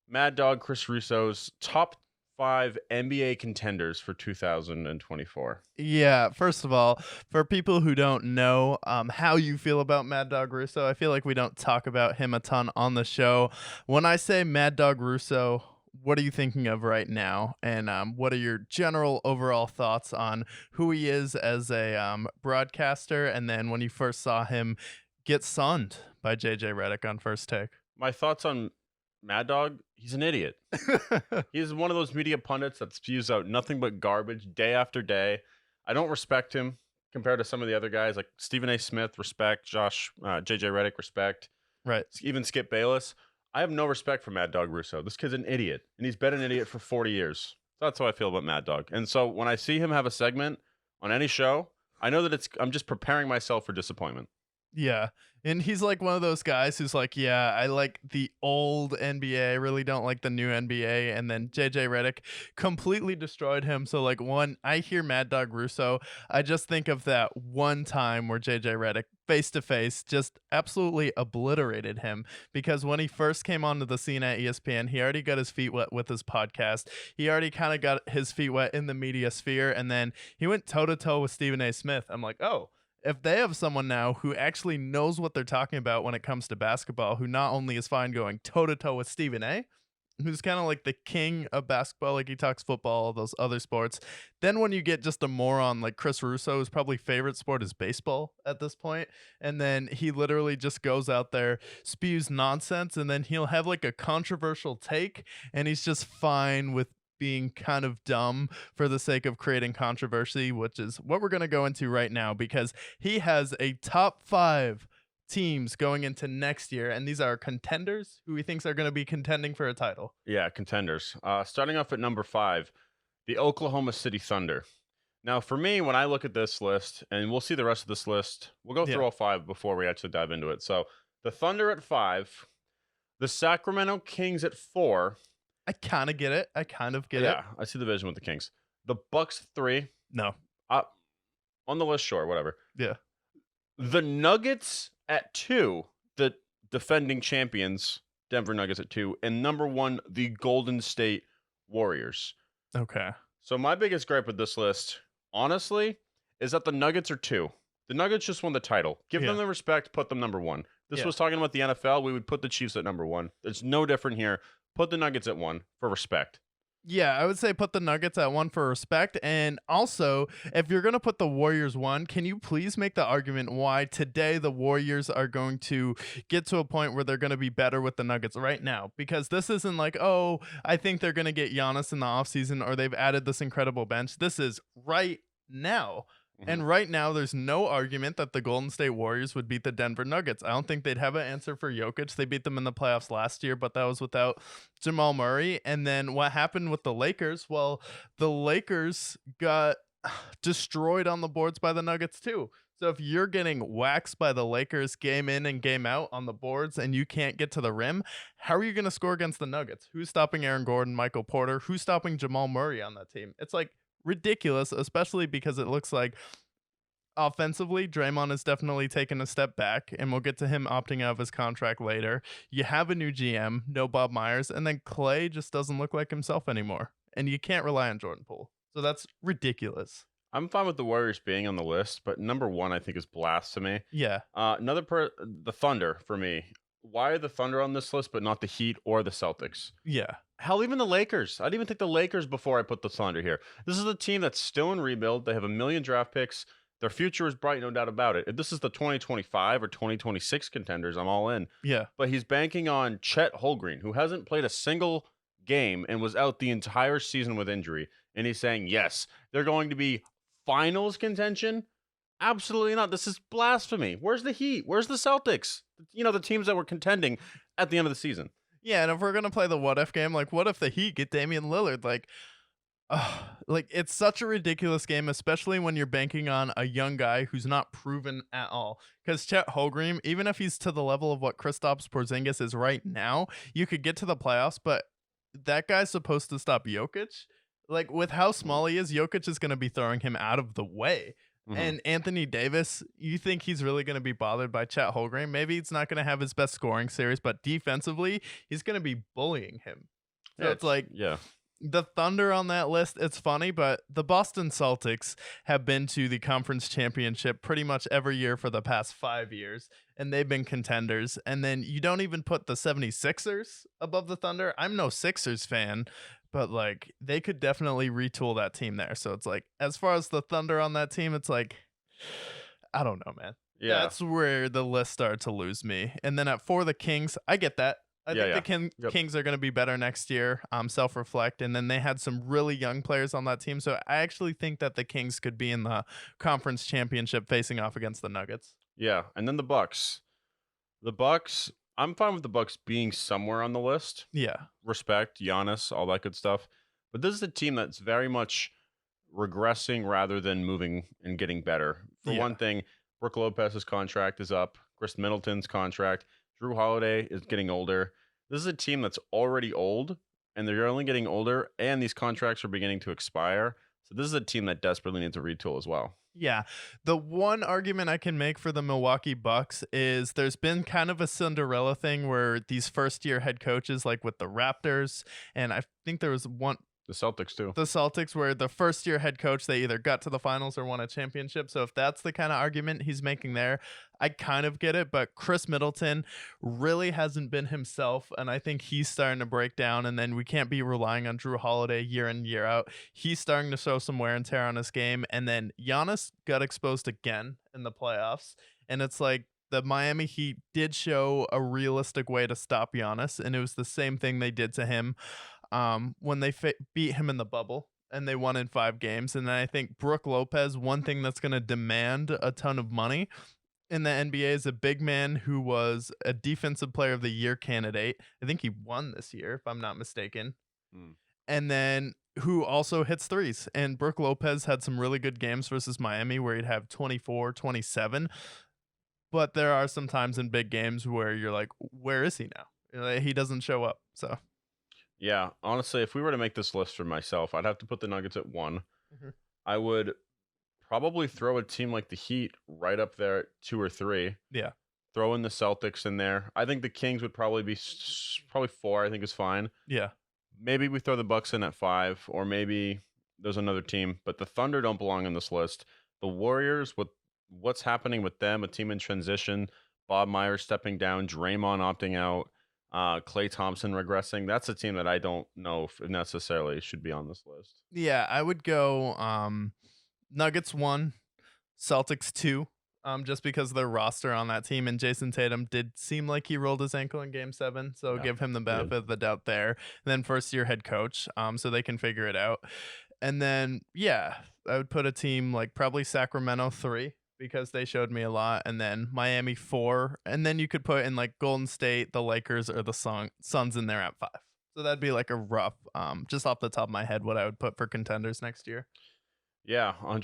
Mad Dog Chris Russo's top 5 NBA contenders for 2024. Yeah, first of all, for people who don't know how you feel about Mad Dog Russo, I feel like we don't talk about him a ton on the show. When I say Mad Dog Russo, what are you thinking of right now? And what are your general overall thoughts on who he is as a broadcaster? And then when you first saw him get sunned by JJ Redick on First Take? My thoughts on Mad Dog, he's an idiot. He's one of those media pundits that spews out nothing but garbage day after day. I don't respect him compared to some of the other guys like Stephen A. Smith, respect. JJ Redick, respect. Right. Even Skip Bayless. I have no respect for Mad Dog Russo. This kid's an idiot, and he's been an idiot for 40 years. So that's how I feel about Mad Dog. And so when I see him have a segment on any show, I know that I'm just preparing myself for disappointment. Yeah. And he's like one of those guys who's like, yeah, I like the old NBA. I really don't like the new NBA. And then JJ Redick completely destroyed him. So, like, I hear Mad Dog Russo, I just think of that one time where JJ Redick face to face just absolutely obliterated him. Because when he first came onto the scene at ESPN, he already got his feet wet with his podcast. He already kind of got his feet wet in the media sphere. And then he went toe to toe with Stephen A. Smith. I'm like, oh, if they have someone now who actually knows what they're talking about when it comes to basketball, who not only is fine going toe to toe with Stephen A., who's kind of like the king of basketball, like he talks football, those other sports. Then when you get just a moron like Chris Russo, whose probably favorite sport is baseball at this point, and then he literally just goes out there, spews nonsense, and then he'll have like a controversial take, and he's just fine with being kind of dumb for the sake of creating controversy, which is what we're going to go into right now, because he has a top 5 teams going into next year, and these are contenders who he thinks are going to be contending for a title. Yeah, contenders. Starting off at number 5, the Oklahoma City Thunder. Now, for me, when I look at this list, and we'll see the rest of this list, we'll go through all 5 before we actually dive into it. So, the Thunder at 5, the Sacramento Kings at 4. I kind of get it. Yeah, I see the vision with the Kings. The Bucks 3. No. On the list, sure, whatever. Yeah. The Nuggets at 2, the defending champions, Denver Nuggets at 2, and number 1, the Golden State Warriors. Okay. So my biggest gripe with this list, honestly, is that the Nuggets are 2. The Nuggets just won the title. Give them the respect, put them number 1. This was talking about the NFL. We would put the Chiefs at number 1. It's no different here. Put the Nuggets at 1 for respect. Yeah, I would say put the Nuggets at 1 for respect. And also, if you're going to put the Warriors 1, can you please make the argument why today the Warriors are going to get to a point where they're going to be better with the Nuggets right now? Because this isn't like, oh, I think they're going to get Giannis in the offseason or they've added this incredible bench. This is right now. And right now, there's no argument that the Golden State Warriors would beat the Denver Nuggets. I don't think they'd have an answer for Jokic. They beat them in the playoffs last year, but that was without Jamal Murray. And then what happened with the Lakers? Well, the Lakers got destroyed on the boards by the Nuggets too. So if you're getting waxed by the Lakers game in and game out on the boards and you can't get to the rim, how are you going to score against the Nuggets? Who's stopping Aaron Gordon, Michael Porter? Who's stopping Jamal Murray on that team? It's like ridiculous, especially because it looks like offensively, Draymond has definitely taken a step back, and we'll get to him opting out of his contract later. You have a new GM, no Bob Myers, and then Clay just doesn't look like himself anymore, and you can't rely on Jordan Poole. So that's ridiculous. I'm fine with the Warriors being on the list, but number 1 I think is blasphemy. Yeah. The Thunder for me. Why are the Thunder on this list, but not the Heat or the Celtics? Yeah. Hell, even the Lakers. I'd even take the Lakers before I put the Thunder here. This is a team that's still in rebuild. They have 1 million draft picks. Their future is bright, no doubt about it. If this is the 2025 or 2026 contenders, I'm all in. Yeah. But he's banking on Chet Holmgren, who hasn't played a single game and was out the entire season with injury. And he's saying, yes, they're going to be finals contention. Absolutely not. This is blasphemy. Where's the Heat? Where's the Celtics? You know, the teams that were contending at the end of the season. Yeah, and if we're going to play the what if game, like what if the Heat get Damian Lillard? Like it's such a ridiculous game, especially when you're banking on a young guy who's not proven at all. Because Chet Holmgren, even if he's to the level of what Kristaps Porzingis is right now, you could get to the playoffs, but that guy's supposed to stop Jokic. Like with how small he is, Jokic is going to be throwing him out of the way. And Anthony Davis, you think he's really going to be bothered by Chet Holmgren? Maybe it's not going to have his best scoring series, but defensively, he's going to be bullying him. So it's like yeah. the Thunder on that list, it's funny, but the Boston Celtics have been to the conference championship pretty much every year for the past 5 years, and they've been contenders. And then you don't even put the 76ers above the Thunder. I'm no Sixers fan, but like they could definitely retool that team there. So it's like, as far as the Thunder on that team, it's like, I don't know, man. Yeah. That's where the list started to lose me. And then at 4, the Kings, I get that. I Yeah, think the Yep. Kings are going to be better next year. Self-reflect, and then they had some really young players on that team, so I actually think that the Kings could be in the conference championship facing off against the Nuggets. Yeah. And then the Bucks. The Bucks, I'm fine with the Bucks being somewhere on the list. Yeah, Respect, Giannis, all that good stuff. But this is a team that's very much regressing rather than moving and getting better. For Yeah. one thing, Brook Lopez's contract is up. Chris Middleton's contract. Drew Holiday is getting older. This is a team that's already old, and they're only getting older, and these contracts are beginning to expire. So this is a team that desperately needs a retool as well. Yeah. The one argument I can make for the Milwaukee Bucks is there's been kind of a Cinderella thing where these first-year head coaches, like with the Raptors, and I think there was one, The Celtics, too. the Celtics, where the first year head coach, they either got to the finals or won a championship. So if that's the kind of argument he's making there, I kind of get it. But Chris Middleton really hasn't been himself, and I think he's starting to break down. And then we can't be relying on Drew Holiday year in, year out. He's starting to show some wear and tear on his game. And then Giannis got exposed again in the playoffs. And it's like, the Miami Heat did show a realistic way to stop Giannis, and it was the same thing they did to him when they beat him in the bubble, and they won in 5 games. And then I think Brook Lopez, one thing that's going to demand a ton of money in the NBA, is a big man who was a defensive player of the year candidate. I think he won this year, if I'm not mistaken. And then who also hits threes. And Brook Lopez had some really good games versus Miami where he'd have 24, 27. But there are some times in big games where you're like, where is he now? He doesn't show up. So Yeah, honestly, if we were to make this list for myself, I'd have to put the Nuggets at 1. Mhm. I would probably throw a team like the Heat right up there at 2 or 3. Yeah. Throw in the Celtics in there. I think the Kings would probably be probably 4. I think is fine. Yeah. Maybe we throw the Bucks in at 5, or maybe there's another team. But the Thunder don't belong on this list. The Warriors, with what's happening with them, a team in transition, Bob Myers stepping down, Draymond opting out, Klay Thompson regressing. That's a team that I don't know if necessarily should be on this list. Yeah, I would go Nuggets 1, Celtics 2, just because of their roster on that team. And Jason Tatum did seem like he rolled his ankle in Game 7, so Yeah, give him the benefit of the doubt there. And then first-year head coach, so they can figure it out. And then, yeah, I would put a team like probably Sacramento 3, because they showed me a lot, and then Miami 4, and then you could put in like Golden State, the Lakers, or the Suns in there at 5. So that'd be like a rough, just off the top of my head, what I would put for contenders next year. Yeah, 100%.